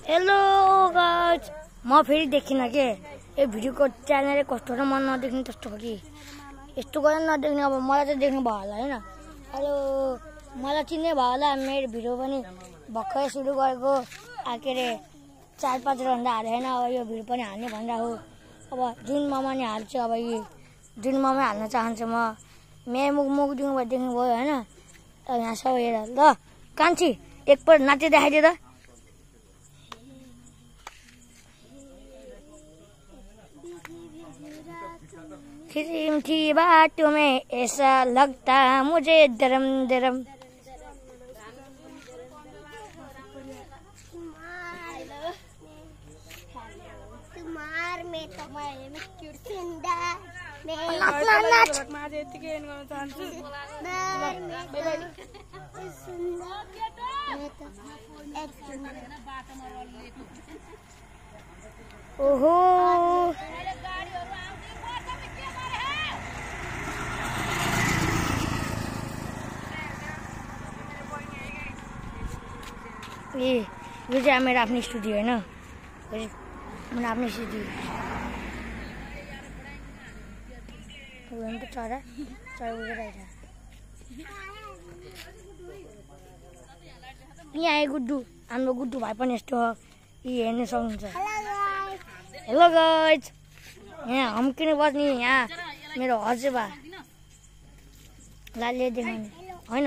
Hello guys, म फेरि देखिन के यो भिडियोको च्यानल कस्तो र मन नदेख्ने त्यस्तो हो कि यस्तो गरेर नदेख्ने। अब मलाई चाहिँ देख्नु भयो होला हैन। हेलो, मलाई चिन्ने भयो होला। मेरो भिडियो पनि भर्खरै सुरु गरेको के अरे 4-5 घण्टा हालेन। अब यो भिडियो पनि हाल्ने भनेर हो। अब जुनमा पनि हाल्छु। अब यो जुनमामै हाल्न चाहन्छु म। मेरो मुख दिनु भयो, देख्नु भयो हैन। यहाँ सबै हेर ल कान्छी, एकपल्ट नाचे देखाइदे त। खिसिम की बातों में ऐसा लगता मुझे दरम दरम। ओहो, यो चाहिँ मेरो आफ्नो स्टुडियो होइन, मेरो आफ्नो स्टुडियो। चरा उडेर आइछ। यहाँ आयो गुड्डु, हाम्रो गुड्डु भाइ पनि यस्तो हो। यी हेर्न सक्नुहुन्छ। हेलो गाइज, यहाँ हम्किनु बस्ने यहाँ मेरो हजुरबा लाले देखाउने होइन।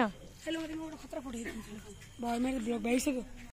मेरो भ्लग भइसक्यो।